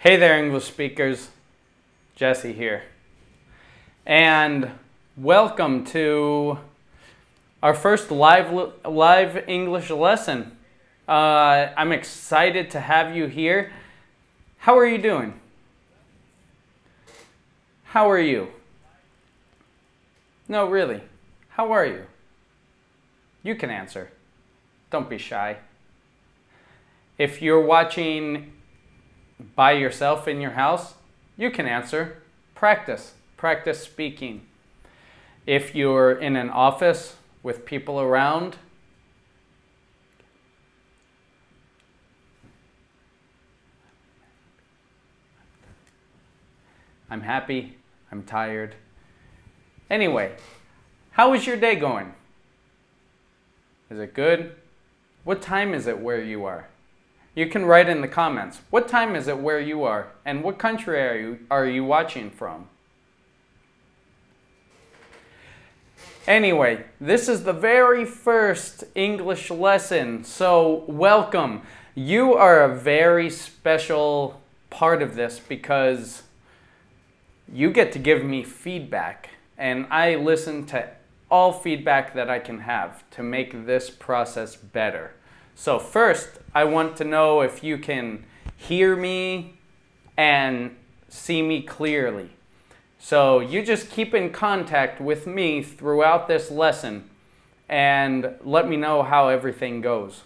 Hey there, English speakers. Jesse here. And welcome to our first live English lesson. I'm excited to have you here. How are you doing? How are you? No, really. How are you? You can answer. Don't be shy. If you're watching by yourself in your house, you can answer. Practice speaking. If you're in an office with people around, I'm happy, I'm tired. Anyway, how is your day going? Is it good? What time is it where you are? You can write in the comments. What time is it where you are? And what country are you watching from? Anyway, this is the very first English lesson, so welcome. You are a very special part of this because you get to give me feedback, and I listen to all feedback that I can have to make this process better. So first, I want to know if you can hear me and see me clearly. So you just keep in contact with me throughout this lesson and let me know how everything goes.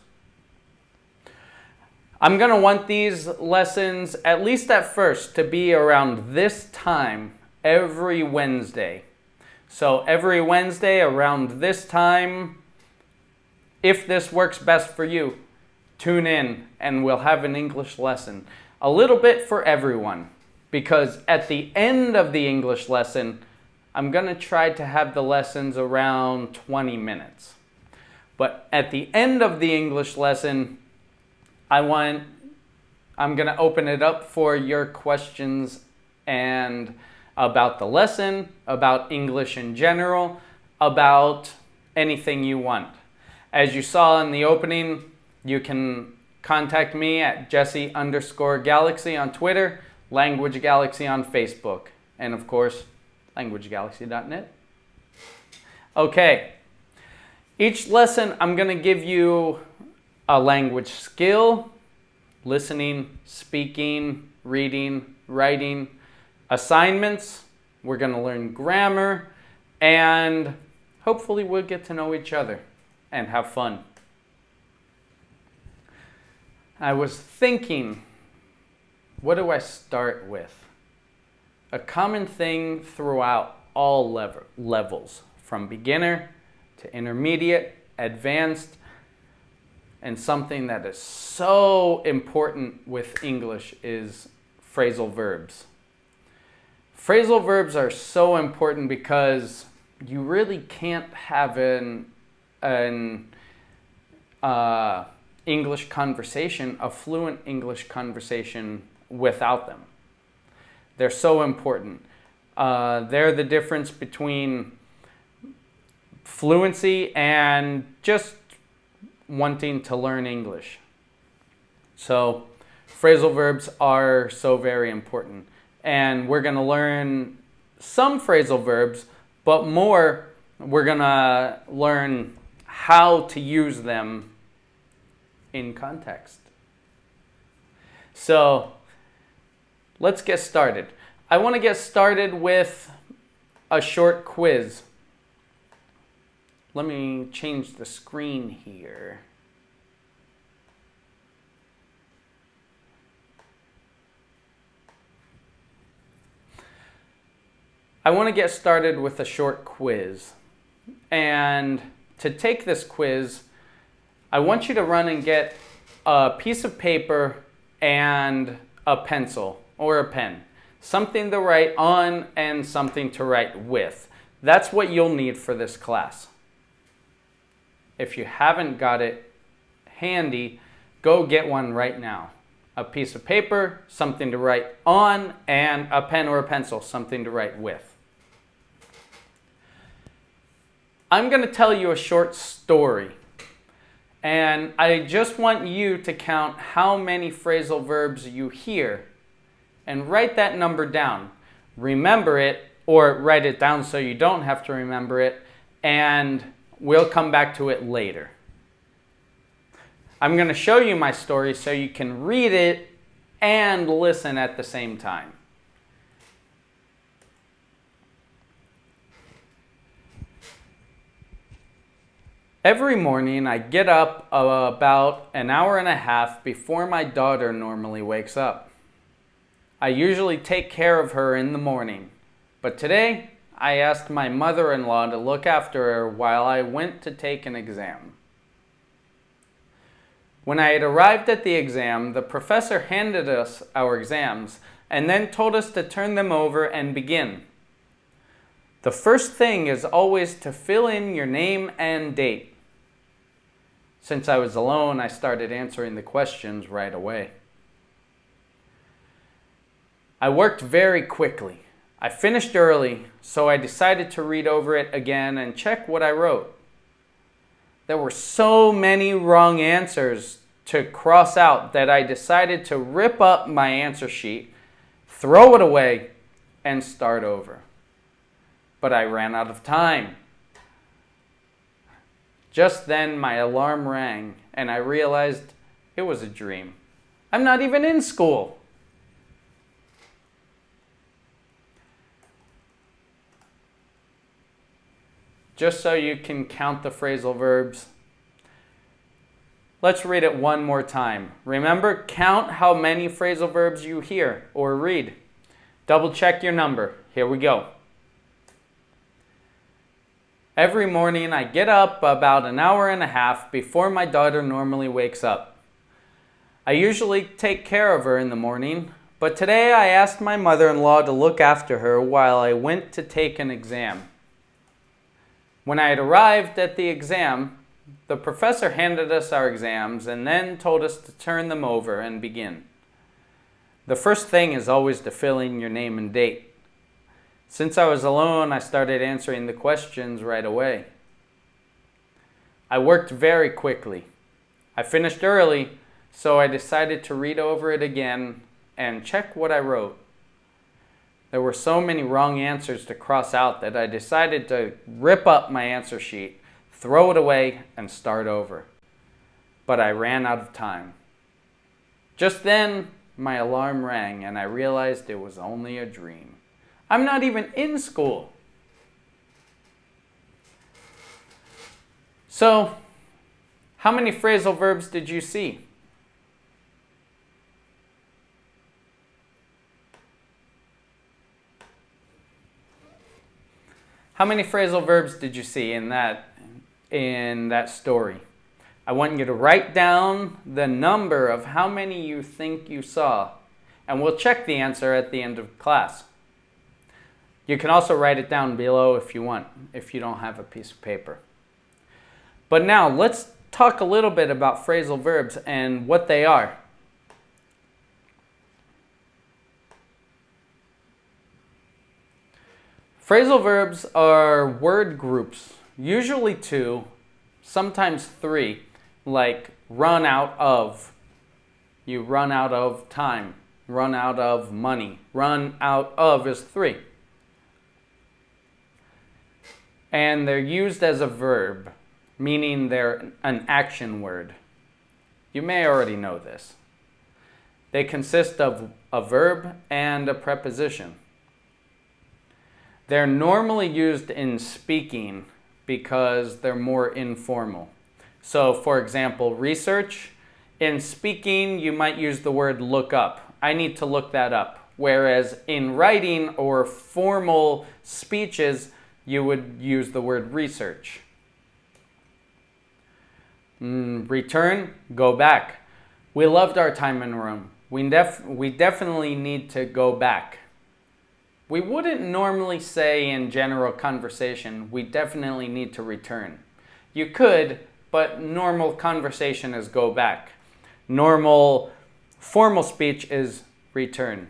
I'm going to want these lessons, at least at first, to be around this time every Wednesday. So every Wednesday around this time, if this works best for you, tune in and we'll have an English lesson. A little bit for everyone, because at the end of the English lesson, I'm going to try to have the lessons around 20 minutes. But at the end of the English lesson, I'm going to open it up for your questions and about the lesson, about English in general, about anything you want. As you saw in the opening, you can contact me at Jesse_Galaxy on Twitter, Language Galaxy on Facebook, and of course, languagegalaxy.net. Okay, each lesson I'm going to give you a language skill, listening, speaking, reading, writing, assignments. We're going to learn grammar, and hopefully we'll get to know each other and have fun. I was thinking, what do I start with? A common thing throughout all levels, from beginner to intermediate, advanced, and something that is so important with English is phrasal verbs. Phrasal verbs are so important because you really can't have an English conversation, a fluent English conversation without them. They're so important. They're the difference between fluency and just wanting to learn English. So phrasal verbs are so very important. And we're going to learn some phrasal verbs, but more we're going to learn how to use them in context. So let's get started. I want to get started with a short quiz. Let me change the screen here. I want to get started with a short quiz. And to take this quiz, I want you to run and get a piece of paper and a pencil or a pen. Something to write on and something to write with. That's what you'll need for this class. If you haven't got it handy, go get one right now. A piece of paper, something to write on, and a pen or a pencil, something to write with. I'm going to tell you a short story. And I just want you to count how many phrasal verbs you hear and write that number down. Remember it, or write it down so you don't have to remember it, and we'll come back to it later. I'm going to show you my story so you can read it and listen at the same time. Every morning I get up about an hour and a half before my daughter normally wakes up. I usually take care of her in the morning, but today I asked my mother-in-law to look after her while I went to take an exam. When I had arrived at the exam, the professor handed us our exams and then told us to turn them over and begin. The first thing is always to fill in your name and date. Since I was alone, I started answering the questions right away. I worked very quickly. I finished early, so I decided to read over it again and check what I wrote. There were so many wrong answers to cross out that I decided to rip up my answer sheet, throw it away, and start over. But I ran out of time. Just then my alarm rang and I realized it was a dream. I'm not even in school. Just so you can count the phrasal verbs, let's read it one more time. Remember, count how many phrasal verbs you hear or read. Double check your number. Here we go. Every morning I get up about an hour and a half before my daughter normally wakes up. I usually take care of her in the morning, but today I asked my mother-in-law to look after her while I went to take an exam. When I had arrived at the exam, the professor handed us our exams and then told us to turn them over and begin. The first thing is always to fill in your name and date. Since I was alone, I started answering the questions right away. I worked very quickly. I finished early, so I decided to read over it again and check what I wrote. There were so many wrong answers to cross out that I decided to rip up my answer sheet, throw it away, and start over. But I ran out of time. Just then, my alarm rang and I realized it was only a dream. I'm not even in school. So, how many phrasal verbs did you see? How many phrasal verbs did you see in that story? I want you to write down the number of how many you think you saw, and we'll check the answer at the end of class. You can also write it down below if you want, if you don't have a piece of paper. But now let's talk a little bit about phrasal verbs and what they are. Phrasal verbs are word groups, usually 2, sometimes 3, like run out of. You run out of time, run out of money. Run out of is 3. And they're used as a verb, meaning they're an action word. You may already know this. They consist of a verb and a preposition. They're normally used in speaking because they're more informal. So, for example, research. In speaking, you might use the word look up. I need to look that up. Whereas in writing or formal speeches, you would use the word research. Return, go back. We loved our time in Rome. We definitely need to go back. We wouldn't normally say in general conversation, we definitely need to return. You could, but normal conversation is go back. Normal formal speech is return.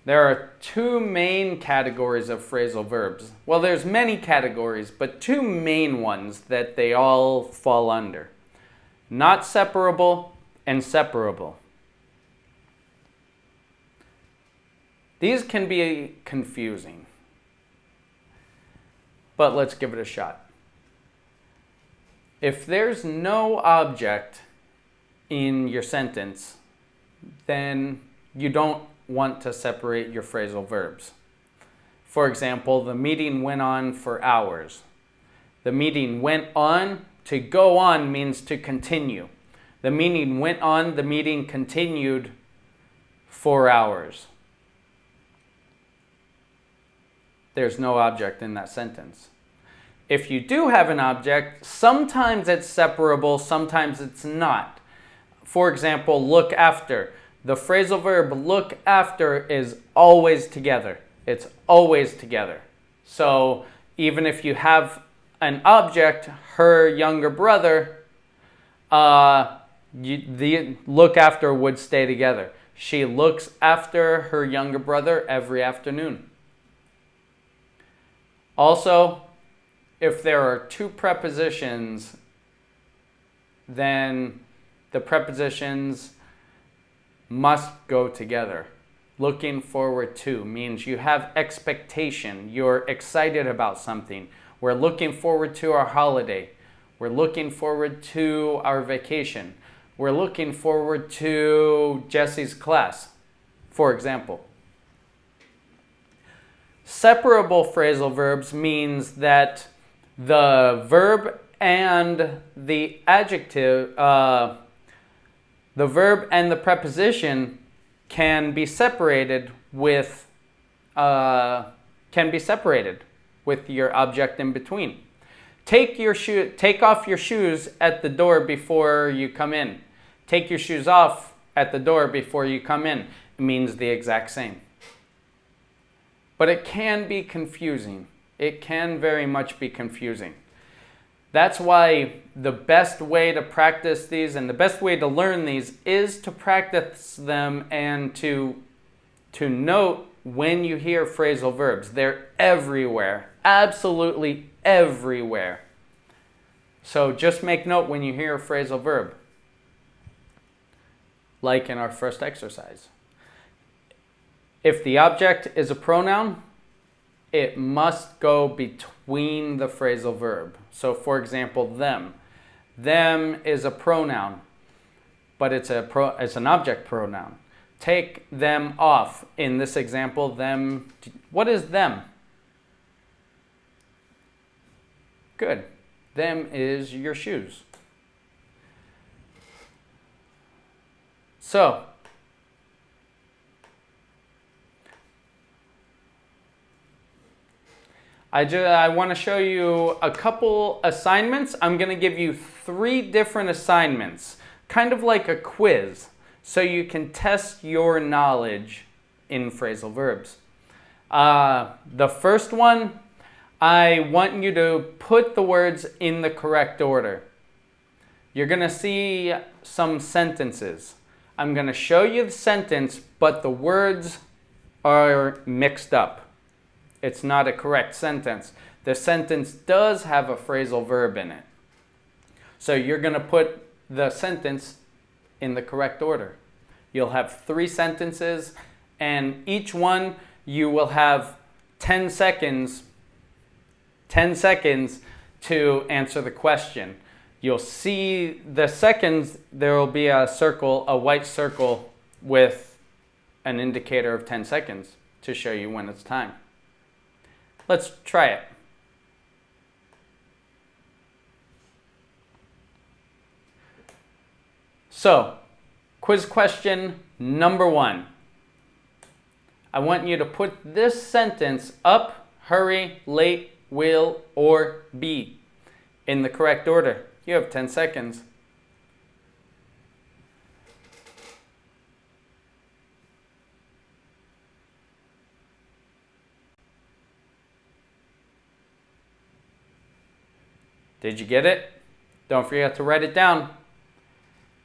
There are 2 main categories of phrasal verbs. Well, there's many categories, but 2 main ones that they all fall under. Not separable and separable. These can be confusing, but let's give it a shot. If there's no object in your sentence, then you don't want to separate your phrasal verbs. For example, the meeting went on for hours. The meeting went on. To go on means to continue. The meeting went on, the meeting continued for hours. There's no object in that sentence. If you do have an object, sometimes it's separable, sometimes it's not. For example, look after. The phrasal verb look after is always together. It's always together. So even if you have an object, her younger brother, the look after would stay together. She looks after her younger brother every afternoon. Also, if there are two prepositions, then the prepositions must go together. Looking forward to means you have expectation. You're excited about something. We're looking forward to our holiday. We're looking forward to our vacation. We're looking forward to Jesse's class, for example. Separable phrasal verbs means that the verb and the adjective, the verb and the preposition can be separated with your object in between. Take off your shoes at the door before you come in. Take your shoes off at the door before you come in. It means the exact same. But it can be confusing. It can very much be confusing. That's why the best way to practice these and the best way to learn these is to practice them and to note when you hear phrasal verbs. They're everywhere, absolutely everywhere. So just make note when you hear a phrasal verb, like in our first exercise. If the object is a pronoun, it must go between the phrasal verb. So for example, them. Them is a pronoun, but it's an object pronoun. Take them off. In this example, them. What is them? Good. Them is your shoes. So, I want to show you a couple assignments. I'm going to give you 3 different assignments, kind of like a quiz, so you can test your knowledge in phrasal verbs. The first one, I want you to put the words in the correct order. You're going to see some sentences. I'm going to show you the sentence, but the words are mixed up. It's not a correct sentence. The sentence does have a phrasal verb in it. So you're going to put the sentence in the correct order. You'll have 3 sentences, and each one you will have 10 seconds to answer the question. You'll see the seconds, there will be a circle, a white circle with an indicator of 10 seconds to show you when it's time. Let's try it. So, quiz question number 1. I want you to put this sentence, up, hurry, late, will, or be, in the correct order. You have 10 seconds. Did you get it? Don't forget to write it down.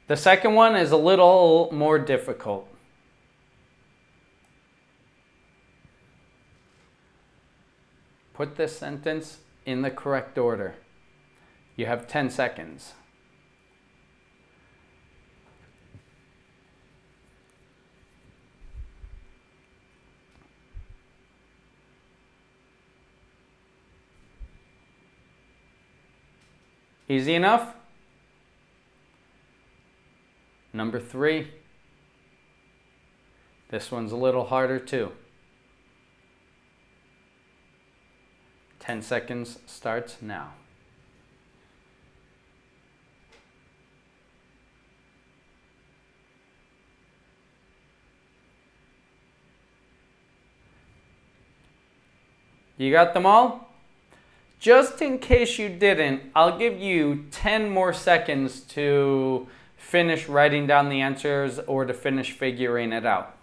The second one is a little more difficult. Put this sentence in the correct order. You have 10 seconds. Easy enough? Number 3. This one's a little harder too. 10 seconds starts now. You got them all? Just in case you didn't, I'll give you 10 more seconds to finish writing down the answers or to finish figuring it out.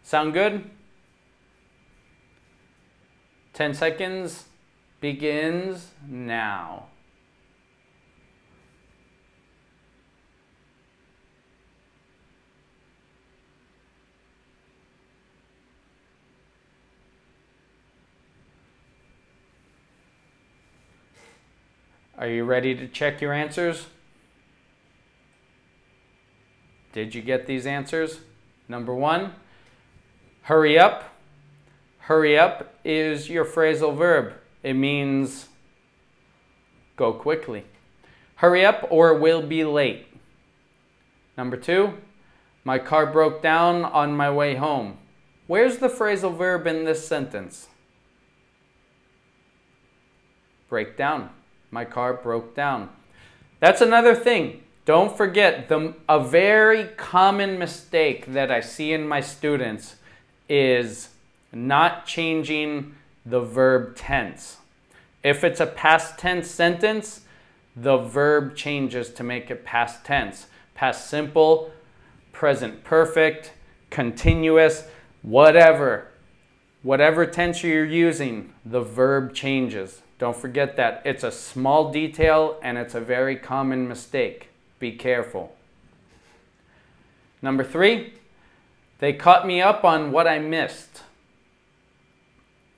Sound good? 10 seconds begins now. Are you ready to check your answers? Did you get these answers? Number 1, hurry up. Hurry up is your phrasal verb. It means go quickly. Hurry up or will be late. Number 2, my car broke down on my way home. Where's the phrasal verb in this sentence? Break down. My car broke down. That's another thing. Don't forget, a very common mistake that I see in my students is not changing the verb tense. If it's a past tense sentence, the verb changes to make it past tense. Past simple, present perfect, continuous, whatever. Whatever tense you're using, the verb changes. Don't forget that. It's a small detail and it's a very common mistake. Be careful. Number 3, they caught me up on what I missed.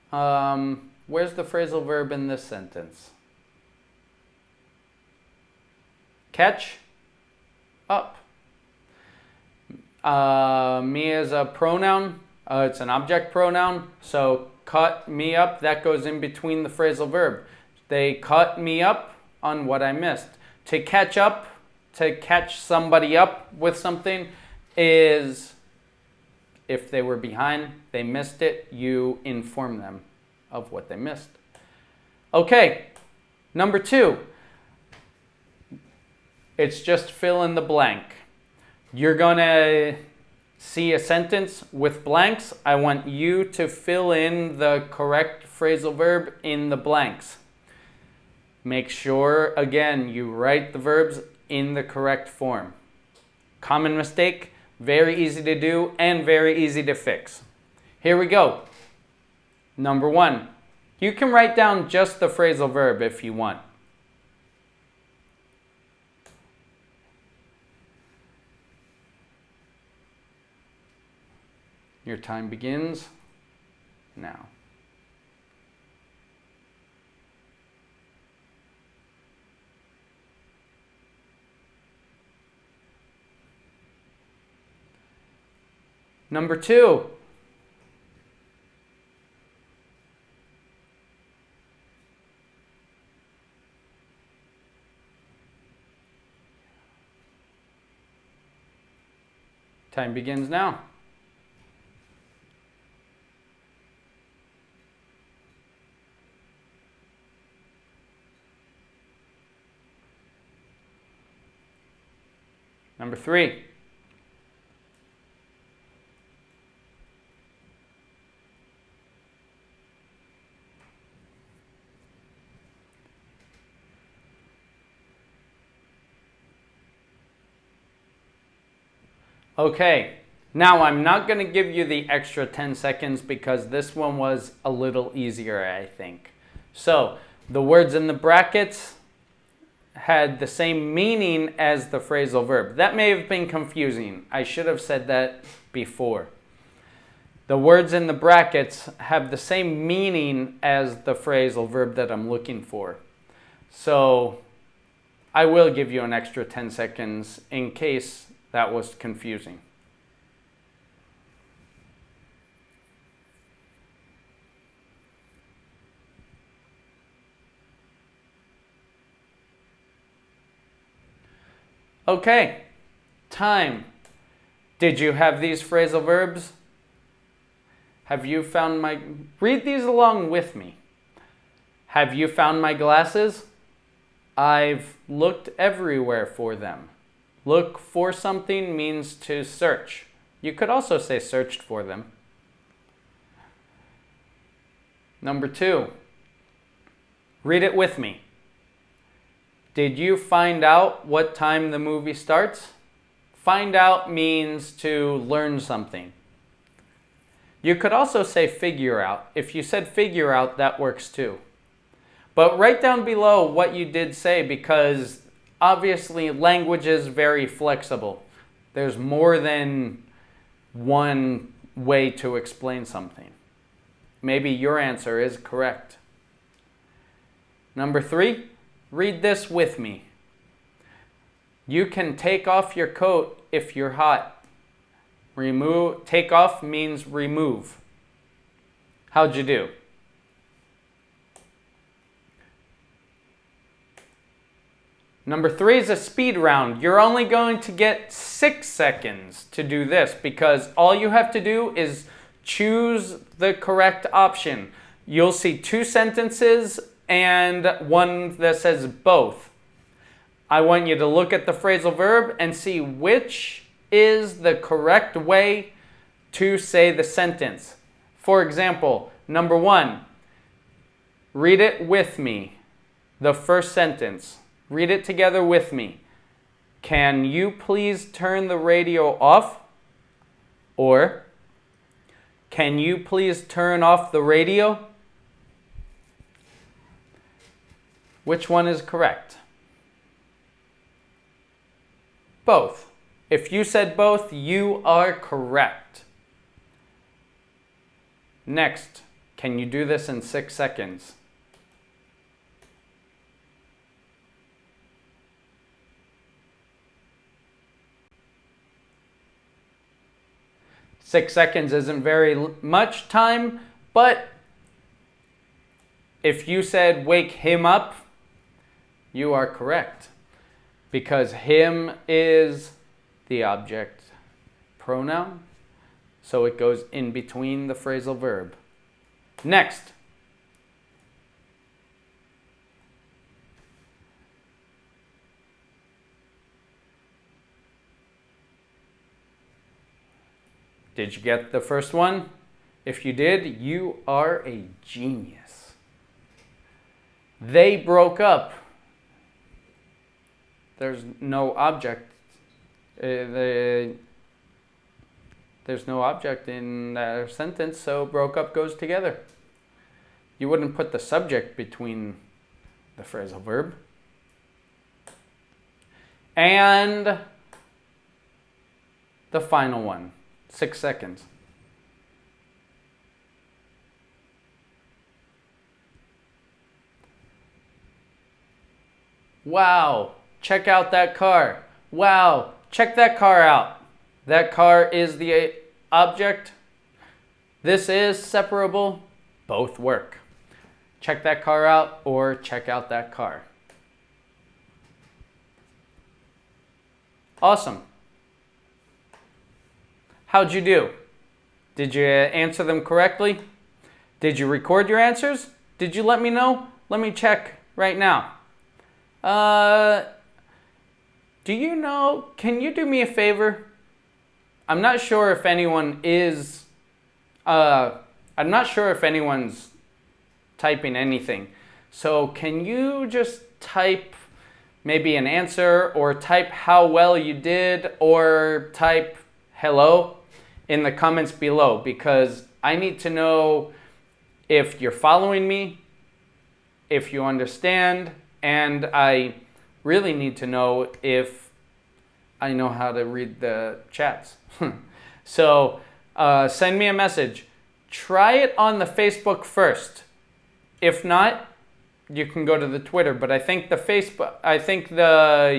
Where's the phrasal verb in this sentence? Catch up. Me is a pronoun. It's an object pronoun. So caught me up, that goes in between the phrasal verb. They caught me up on what I missed. To catch up, to catch somebody up with something is if they were behind, they missed it, you inform them of what they missed. Okay, number 2. It's just fill in the blank. You're going to see a sentence with blanks. I want you to fill in the correct phrasal verb in the blanks. Make sure, again, you write the verbs in the correct form. Common mistake, very easy to do and very easy to fix. Here we go. Number 1. You can write down just the phrasal verb if you want. Your time begins now. Number 2. Time begins now. Number 3. Okay, now I'm not going to give you the extra 10 seconds because this one was a little easier, I think. So, the words in the brackets had the same meaning as the phrasal verb. That may have been confusing. I should have said that before. The words in the brackets have the same meaning as the phrasal verb that I'm looking for. So, I will give you an extra 10 seconds in case that was confusing. Okay, time. Did you have these phrasal verbs? Have you found my... Read these along with me. Have you found my glasses? I've looked everywhere for them. Look for something means to search. You could also say searched for them. Number 2. Read it with me. Did you find out what time the movie starts? Find out means to learn something. You could also say figure out. If you said figure out, that works too. But write down below what you did say, because obviously language is very flexible. There's more than one way to explain something. Maybe your answer is correct. Number 3, read this with me. You can take off your coat if you're hot. Take off means remove. How'd you do? Number 3 is a speed round. You're only going to get 6 seconds to do this, because all you have to do is choose the correct option. You'll see 2 sentences and one that says both. I want you to look at the phrasal verb and see which is the correct way to say the sentence. For example, number 1, read it with me. The first sentence. Read it together with me. Can you please turn the radio off? Or, can you please turn off the radio? Which one is correct? Both. If you said both, you are correct. Next, can you do this in 6 seconds? Six seconds isn't very much time, but if you said wake him up, you are correct, because him is the object pronoun, so it goes in between the phrasal verb. Next. Did you get the first one? If you did, you are a genius. They broke up. There's no object. There's no object in that sentence, so broke up goes together. You wouldn't put the subject between the phrasal verb. And the final one, 6 seconds. Wow, check out that car. Wow, check that car out. That car is the object. This is separable. Both work. Check that car out or check out that car. Awesome. How'd you do? Did you answer them correctly? Did you record your answers? Did you let me know? Let me check right now. Do you know, can you do me a favor? I'm not sure if anyone is, I'm not sure if anyone's typing anything. So can you just type maybe an answer, or type how well you did, or type hello in the comments below, because I need to know if you're following me, if you understand, and I really need to know if I know how to read the chats. So send me a message. Try it on the Facebook first. If not, you can go to the Twitter, but I think the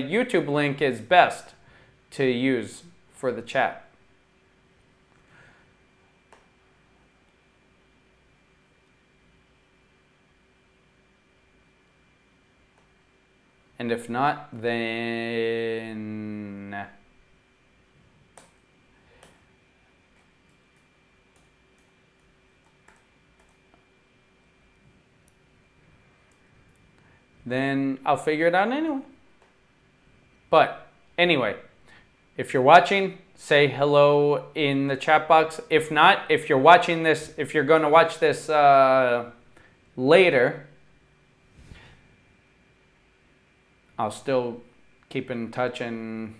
YouTube link is best to use for the chat. And if not, then I'll figure it out anyway. But anyway, if you're watching, say hello in the chat box. If not, if you're watching this, if you're going to watch this later, I'll still keep in touch and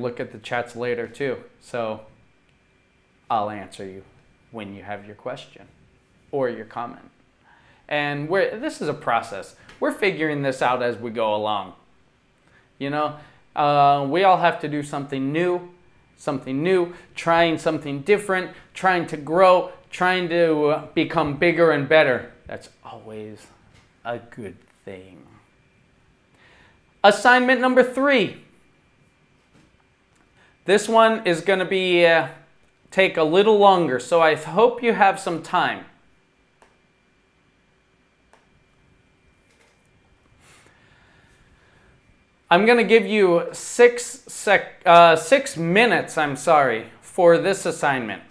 look at the chats later too. So I'll answer you when you have your question or your comment. And this is a process. We're figuring this out as we go along. You know, we all have to do something new, trying something different, trying to grow, trying to become bigger and better. That's always a good thing. Assignment number 3. This one is going to be take a little longer, so I hope you have some time. I'm going to give you 6 minutes, for this assignment.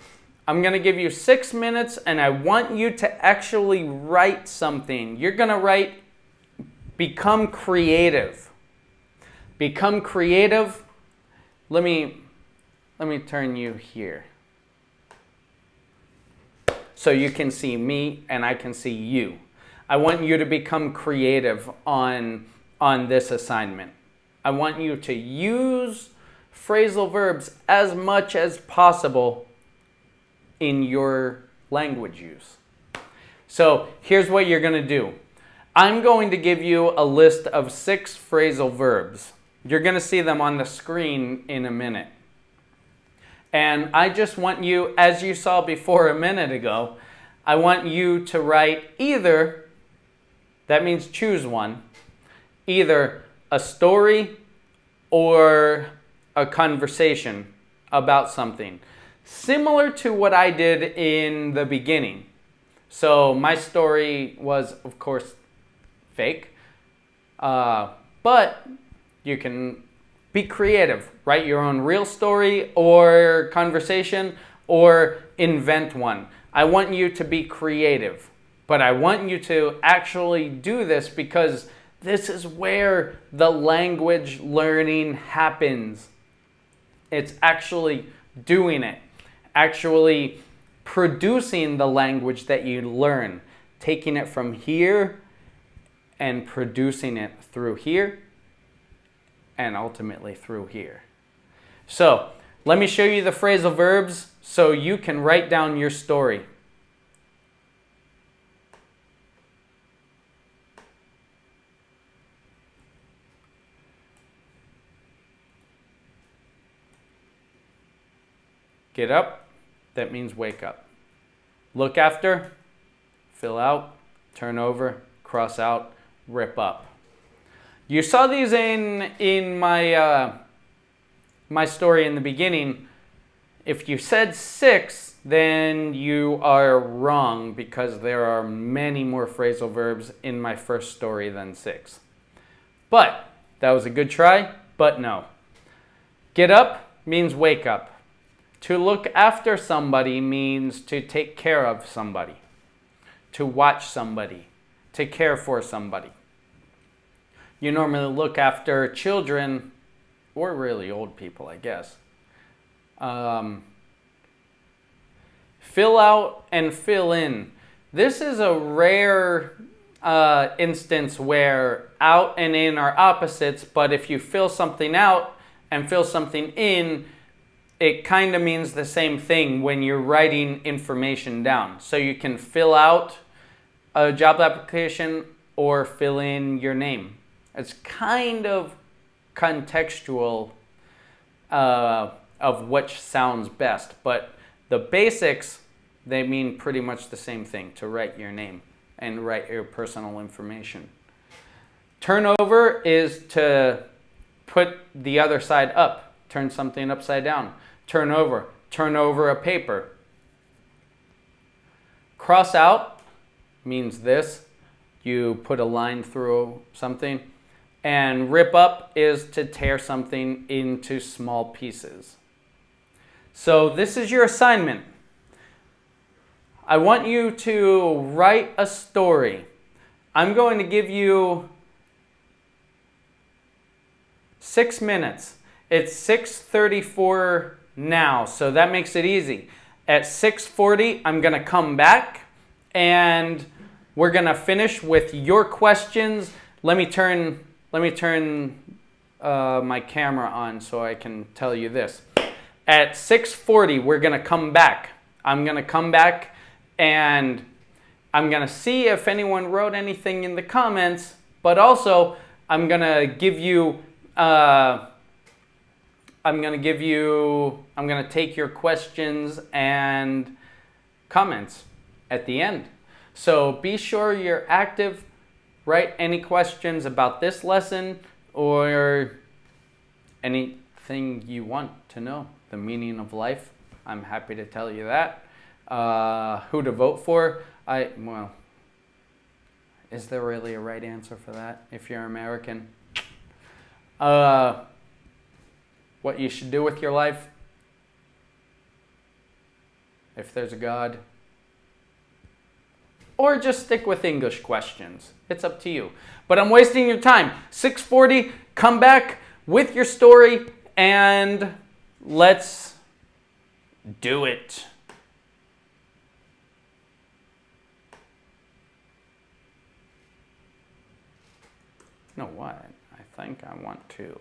I'm going to give you 6 minutes, and I want you to actually write something. You're going to write, become creative. Become creative. Let me turn you here, so you can see me and I can see you. I want you to become creative on this assignment. I want you to use phrasal verbs as much as possible in your language use. So here's what you're going to do. I'm going to give you a list of 6 phrasal verbs. You're going to see them on the screen in a minute. And I just want you, as you saw before a minute ago, I want you to write either, that means choose one, either a story or a conversation about something. Similar to what I did in the beginning. So my story was, of course, fake. But you can be creative. Write your own real story or conversation or invent one. I want you to be creative. But I want you to actually do this because this is where the language learning happens. It's actually doing it. Actually producing the language that you learn. Taking it from here and producing it through here and ultimately through here. So, let me show you the phrasal verbs so you can write down your story. Get up, that means wake up. Look after, fill out, turn over, cross out, rip up. You saw these in my my story in the beginning. If you said 6, then you are wrong because there are many more phrasal verbs in my first story than 6. But that was a good try, but no. Get up means wake up. To look after somebody means to take care of somebody, to watch somebody, to care for somebody. You normally look after children or really old people, I guess. Fill out and fill in. This is a rare instance where out and in are opposites, but if you fill something out and fill something in, it kind of means the same thing when you're writing information down. So you can fill out a job application or fill in your name. It's kind of contextual of which sounds best, but the basics, they mean pretty much the same thing, to write your name and write your personal information. Turn over is to put the other side up, turn something upside down. Turn over a paper. Cross out means this, you put a line through something. And rip up is to tear something into small pieces. So this is your assignment. I want you to write a story. I'm going to give you 6 minutes. It's 6:34 now, so that makes it easy. At 6:40, I'm going to come back and we're going to finish with your questions. Let me turn my camera on so I can tell you this. At 6:40, we're going to come back. I'm going to come back and I'm going to see if anyone wrote anything in the comments, but also I'm going to give you I'm going to take your questions and comments at the end. So be sure you're active. Write any questions about this lesson or anything you want to know. The meaning of life. I'm happy to tell you that. Who to vote for. Well, is there really a right answer for that if you're American? What you should do with your life, if there's a God, or just stick with English questions. It's up to you. But I'm wasting your time. 6:40, come back with your story and let's do it. You know what? I think I want to.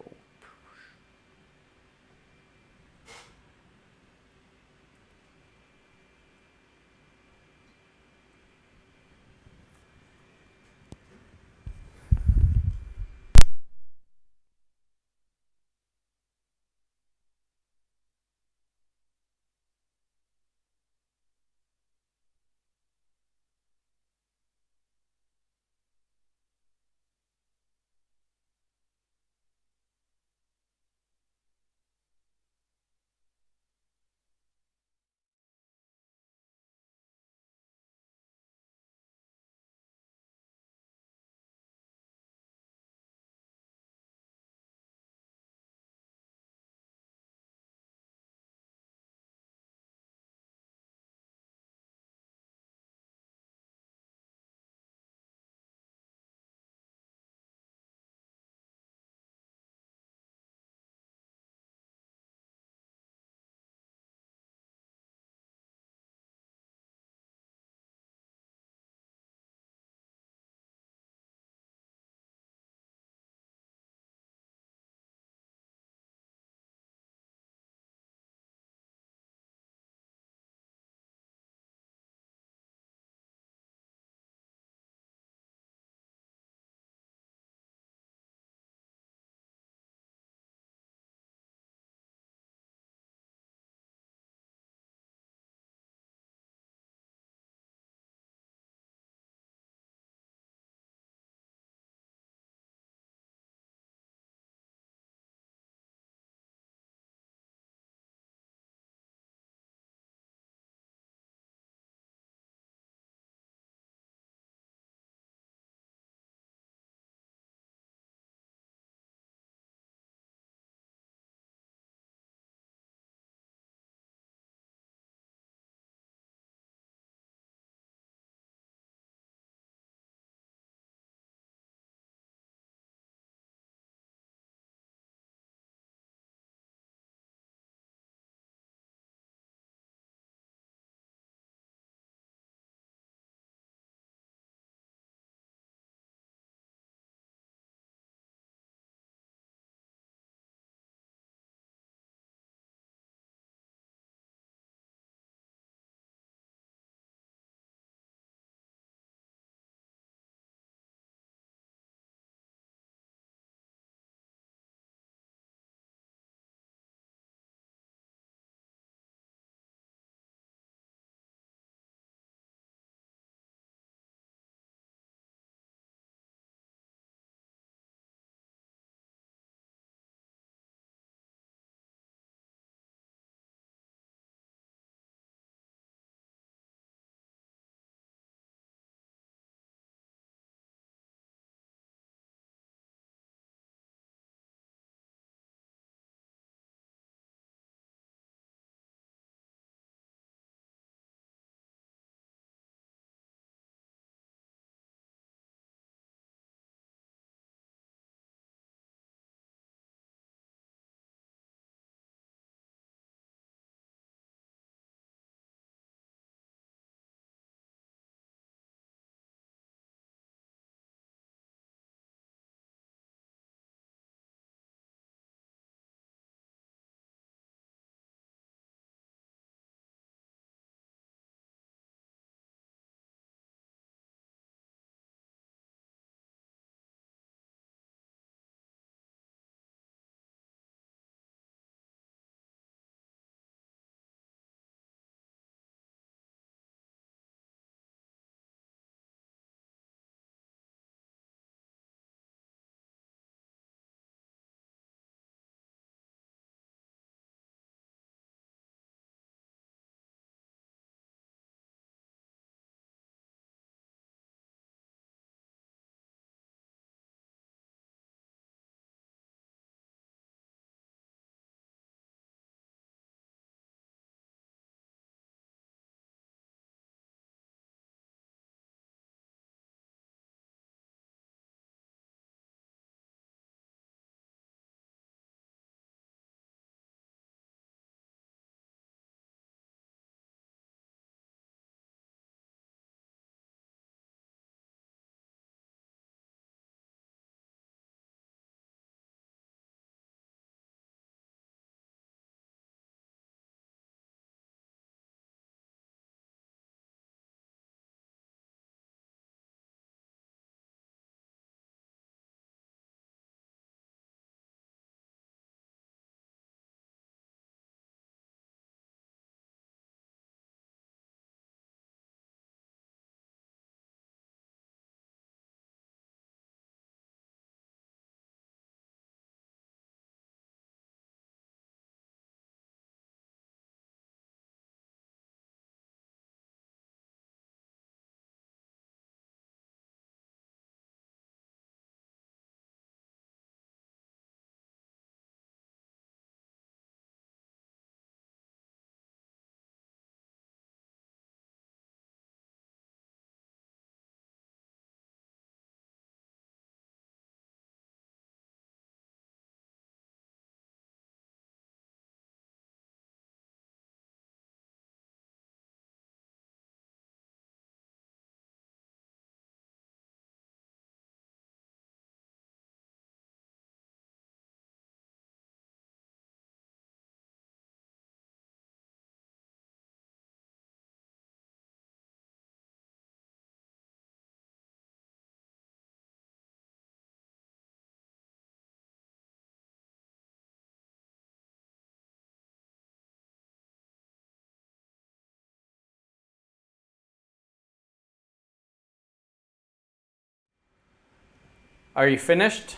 Are you finished?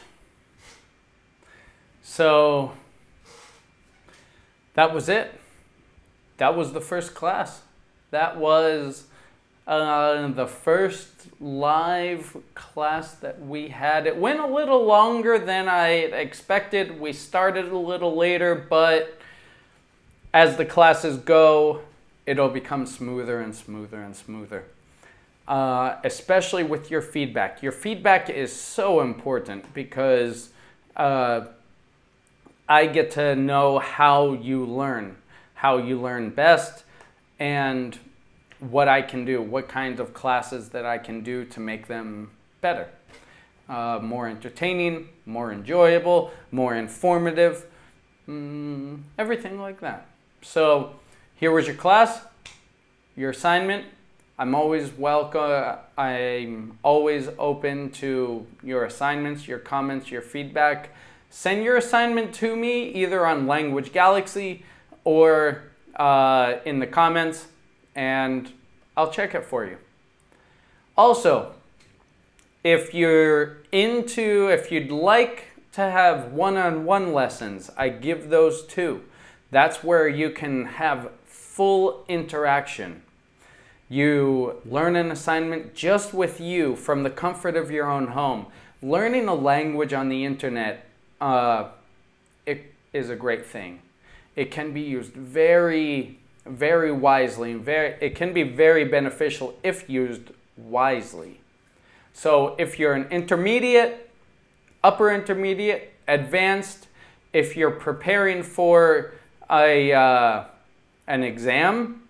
So that was it. That was the first class. That was the first live class that we had. It went a little longer than I expected. We started a little later, but as the classes go, it'll become smoother and smoother and smoother. Especially with your feedback. Your feedback is so important because I get to know how you learn best, and what I can do, what kinds of classes that I can do to make them better. More entertaining, more enjoyable, more informative, everything like that. So here was your class, your assignment. I'm always welcome. I'm always open to your assignments, your comments, your feedback. Send your assignment to me either on Language Galaxy or in the comments, and I'll check it for you. Also, if you'd like to have one-on-one lessons, I give those too. That's where you can have full interaction. You learn an assignment just with you from the comfort of your own home. Learning a language on the internet, it is a great thing. It can be used very, very wisely. It can be very beneficial if used wisely. So if you're an intermediate, upper intermediate, advanced, if you're preparing for an exam,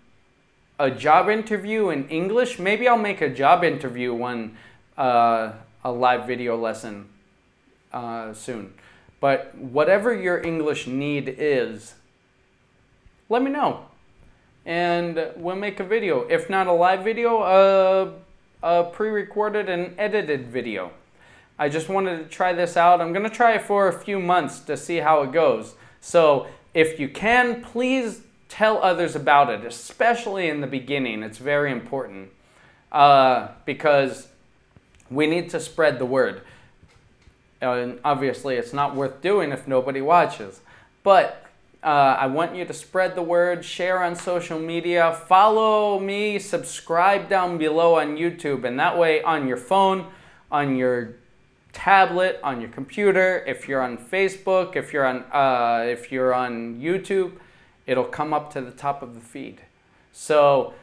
a job interview in English, maybe I'll make a job interview one, a live video lesson soon. But whatever your English need is, let me know, and we'll make a video. If not a live video, a pre-recorded and edited video. I just wanted to try this out. I'm going to try it for a few months to see how it goes. So if you can, please tell others about it, especially in the beginning. It's very important because we need to spread the word. And obviously, it's not worth doing if nobody watches. But I want you to spread the word, share on social media, follow me, subscribe down below on YouTube. And that way, on your phone, on your tablet, on your computer, if you're on Facebook, if you're on YouTube, it'll come up to the top of the feed. So,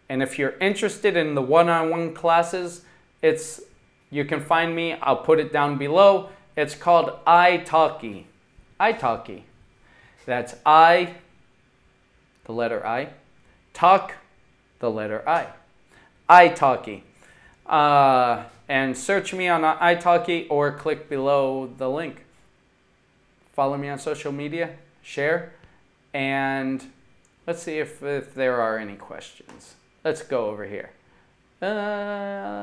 and if you're interested in the one-on-one classes, you can find me. I'll put it down below. It's called italki. italki. That's I, the letter I, talk, the letter I. italki. And search me on italki or click below the link. Follow me on social media, share, and let's see if there are any questions. Let's go over here.